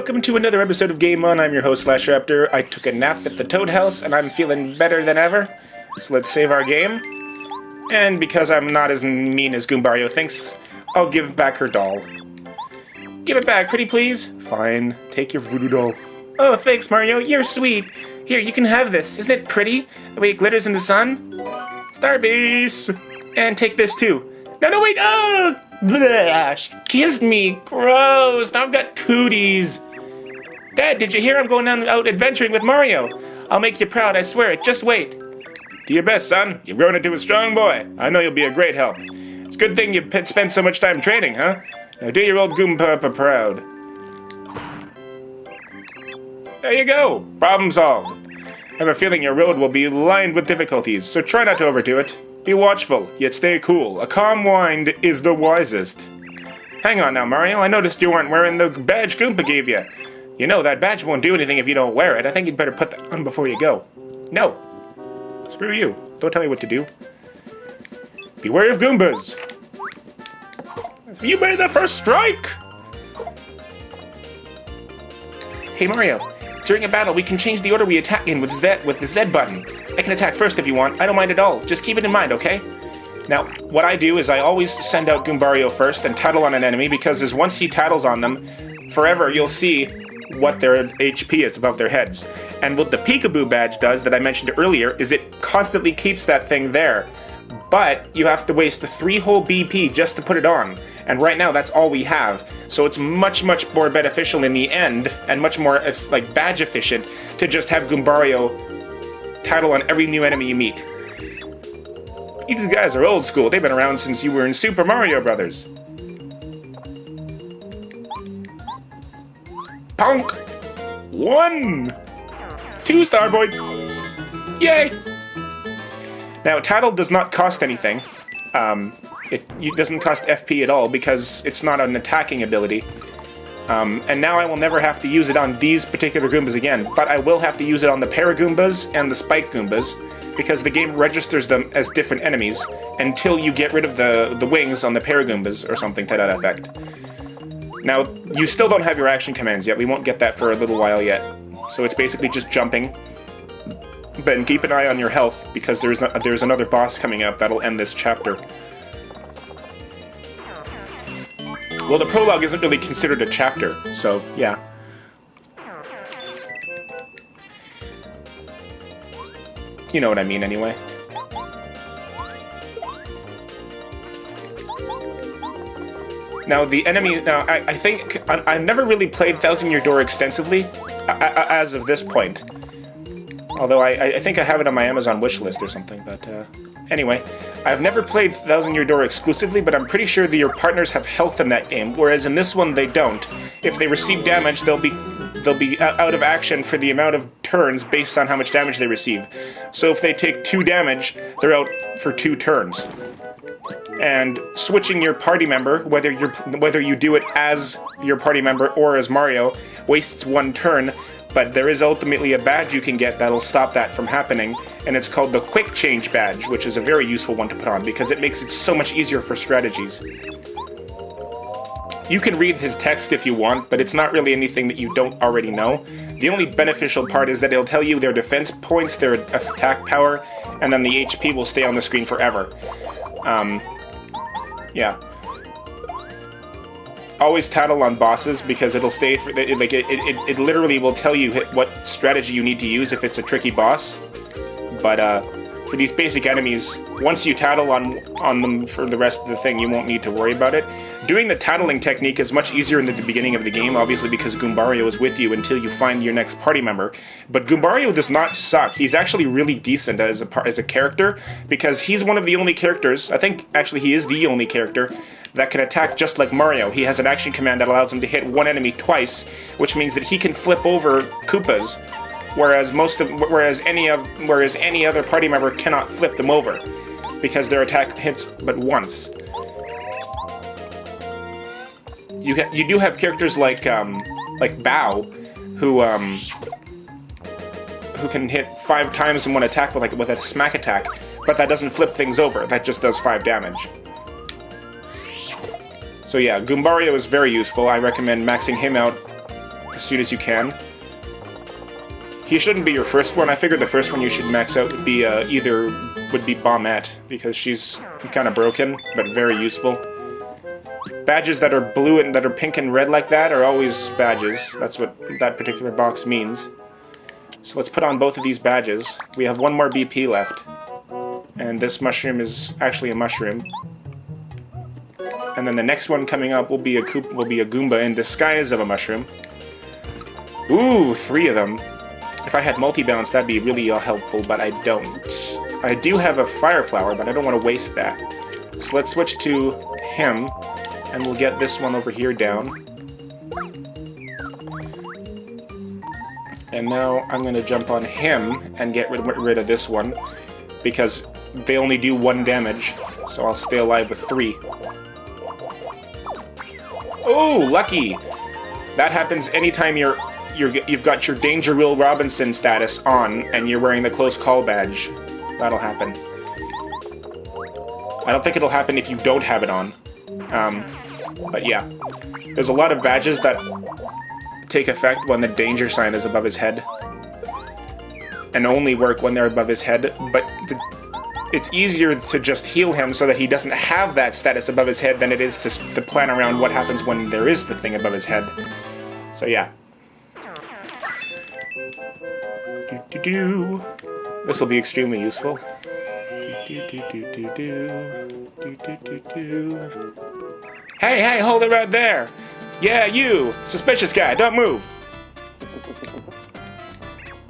welcome to another episode of Game On. I'm your host, Raptor. I took a nap at the Toad House, and I'm feeling better than ever. So let's save our game. And because I'm not as mean as Goombario thinks, I'll give back her doll. Give it back, pretty please. Fine, take your voodoo doll. Oh, thanks, Mario. You're sweet. Here, you can have this. Isn't it pretty? The way it glitters in the sun? Starbase! And take this, too. No, wait! Oh! Blah, she kissed me. Gross. Now I've got cooties. Dad, did you hear I'm going out adventuring with Mario? I'll make you proud, I swear it. Just wait. Do your best, son. You've grown into a strong boy. I know you'll be a great help. It's a good thing you spent so much time training, huh? Now do your old Goomba proud. There you go. Problem solved. I have a feeling your road will be lined with difficulties, so try not to overdo it. Be watchful, yet stay cool. A calm mind is the wisest. Hang on now, Mario. I noticed you weren't wearing the badge Goomba gave you. You know, that badge won't do anything if you don't wear it. I think you'd better put that on before you go. No. Screw you. Don't tell me what to do. Beware of Goombas. You made the first strike! Hey, Mario. During a battle, we can change the order we attack in with the Z button. I can attack first if you want. I don't mind at all. Just keep it in mind, okay? Now, what I do is I always send out Goombario first and tattle on an enemy, because once he tattles on them, forever you'll see what their HP is above their heads. And what the Peekaboo badge does that I mentioned earlier is it constantly keeps that thing there. But you have to waste the 3 whole BP just to put it on. And right now, that's all we have. So it's much, much more beneficial in the end, and much more, badge efficient, to just have Goombario tattle on every new enemy you meet. These guys are old school. They've been around since you were in Super Mario Brothers. Punk! 1! 2 star points! Yay! Now, tattle does not cost anything. It doesn't cost FP at all because it's not an attacking ability. And now I will never have to use it on these particular Goombas again, but I will have to use it on the Paragoombas and the Spike Goombas because the game registers them as different enemies until you get rid of the wings on the Paragoombas or something to that effect. Now, you still don't have your action commands yet. We won't get that for a little while yet. So it's basically just jumping. But keep an eye on your health because there's another boss coming up that'll end this chapter. Well, the prologue isn't really considered a chapter, so yeah. You know what I mean, anyway. Now, the enemy... Now, I think... I've never really played Thousand Year Door extensively, as of this point. Although I think I have it on my Amazon wishlist or something, but... Anyway, I've never played Thousand Year Door exclusively, but I'm pretty sure that your partners have health in that game, whereas in this one they don't. If they receive damage, they'll be out of action for the amount of turns based on how much damage they receive. So if they take 2 damage, they're out for 2 turns. And switching your party member, whether you do it as your party member or as Mario, wastes 1 turn. But there is ultimately a badge you can get that'll stop that from happening, and it's called the Quick Change badge, which is a very useful one to put on because it makes it so much easier for strategies. You can read his text if you want, but it's not really anything that you don't already know. The only beneficial part is that it'll tell you their defense points, their attack power, and then the HP will stay on the screen forever. Yeah. Always tattle on bosses because it'll stay for it literally will tell you what strategy you need to use if it's a tricky boss. But for these basic enemies, once you tattle on them for the rest of the thing, you won't need to worry about it. Doing the tattling technique is much easier in the beginning of the game, obviously because Goombario is with you until you find your next party member. But Goombario does not suck. He's actually really decent as a character because he's one of the only characters, I think actually he is the only character, that can attack just like Mario. He has an action command that allows him to hit 1 enemy twice, which means that he can flip over Koopas, whereas any other party member cannot flip them over because their attack hits but once. You do have characters like Bao, who can hit 5 times in one attack with a smack attack, but that doesn't flip things over. That just does 5 damage. So yeah, Goombario is very useful. I recommend maxing him out as soon as you can. He shouldn't be your first one. I figured the first one you should max out would be would be Bombette, because she's kind of broken, but very useful. Badges that are blue and that are pink and red like that are always badges. That's what that particular box means. So let's put on both of these badges. We have one more BP left. And this mushroom is actually a mushroom. And then the next one coming up will be a Goomba in disguise of a mushroom. Ooh, 3 of them. If I had multi-bounce, that'd be really helpful, but I don't. I do have a fire flower, but I don't want to waste that. So let's switch to him, and we'll get this one over here down. And now I'm going to jump on him and get rid of this one, because they only do 1 damage, so I'll stay alive with 3. Oh, lucky! That happens anytime you've got your Danger Will Robinson status on and you're wearing the Close Call badge. That'll happen. I don't think it'll happen if you don't have it on. But yeah. There's a lot of badges that take effect when the danger sign is above his head. And only work when they're above his head, but it's easier to just heal him so that he doesn't have that status above his head than it is to plan around what happens when there is the thing above his head. So yeah. This will be extremely useful. Hey, hold it right there! Yeah, you! Suspicious guy, don't move!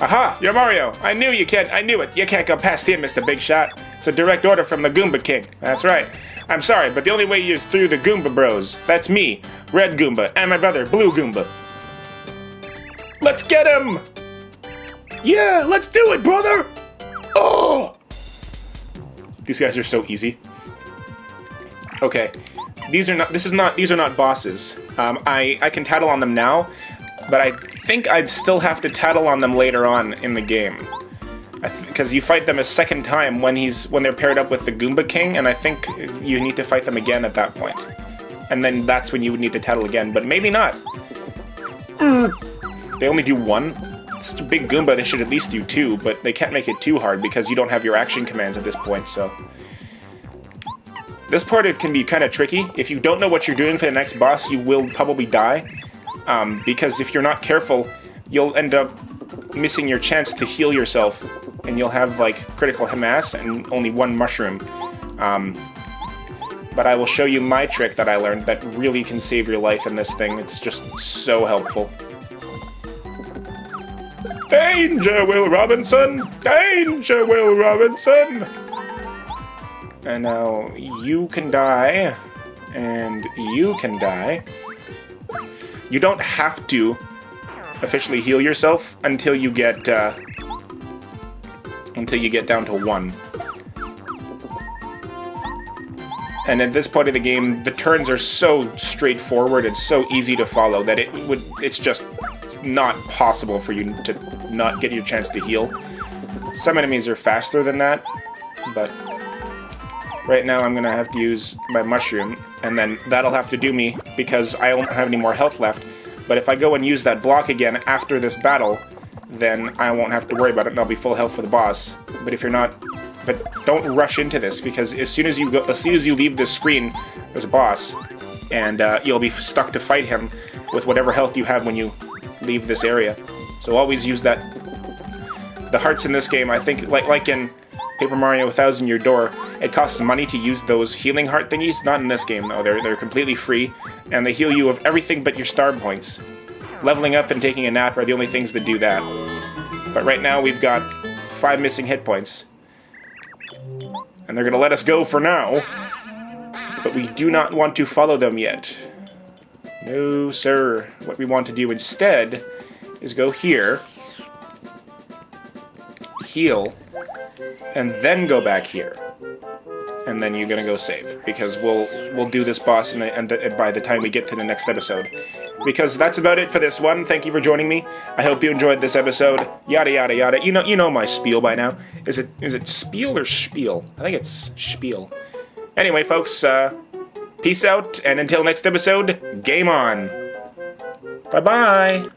Aha! You're Mario! I knew you can't, I knew it! You can't go past him, Mr. Big Shot! It's a direct order from the Goomba King. That's right. I'm sorry, but the only way is through the Goomba Bros. That's me, Red Goomba, and my brother, Blue Goomba. Let's get him! Yeah, let's do it, brother! Oh! These guys are so easy. Okay. These are not bosses. I can tattle on them now, but I think I'd still have to tattle on them later on in the game. Because you fight them a second time when they're paired up with the Goomba King, and I think you need to fight them again at that point. And then that's when you would need to tattle again, but maybe not. They only do 1? It's a big Goomba, they should at least do 2, but they can't make it too hard because you don't have your action commands at this point, so... This part, it can be kind of tricky. If you don't know what you're doing for the next boss, you will probably die. Because if you're not careful, you'll end up missing your chance to heal yourself, and you'll have, like, critical mass and only 1 mushroom. But I will show you my trick that I learned that really can save your life in this thing. It's just so helpful. Danger, Will Robinson! Danger, Will Robinson! And now you can die, and you can die. You don't have to officially heal yourself until you get down to 1. And at this point of the game, the turns are so straightforward and so easy to follow that it's just not possible for you to not get your chance to heal. Some enemies are faster than that, but right now I'm gonna have to use my mushroom, and then that'll have to do me because I don't have any more health left. But if I go and use that block again after this battle, then I won't have to worry about it and I'll be full health for the boss. But if you're not... But don't rush into this, because as soon as you leave this screen, there's a boss, and you'll be stuck to fight him with whatever health you have when you leave this area. So always use that. The hearts in this game, I think, like in Paper Mario 1000 Year Door, it costs money to use those healing heart thingies. Not in this game, though. They're completely free, and they heal you of everything but your star points. Leveling up and taking a nap are the only things that do that. But right now we've got 5 missing hit points. And they're going to let us go for now. But we do not want to follow them yet. No, sir. What we want to do instead is go here, heal, and then go back here. And then you're gonna go save, because we'll do this boss by the time we get to the next episode. Because that's about it for this one. Thank you for joining me. I hope you enjoyed this episode. Yada yada yada. You know my spiel by now. Is it spiel or spiel? I think it's spiel. Anyway, folks, peace out, and until next episode, game on. Bye bye.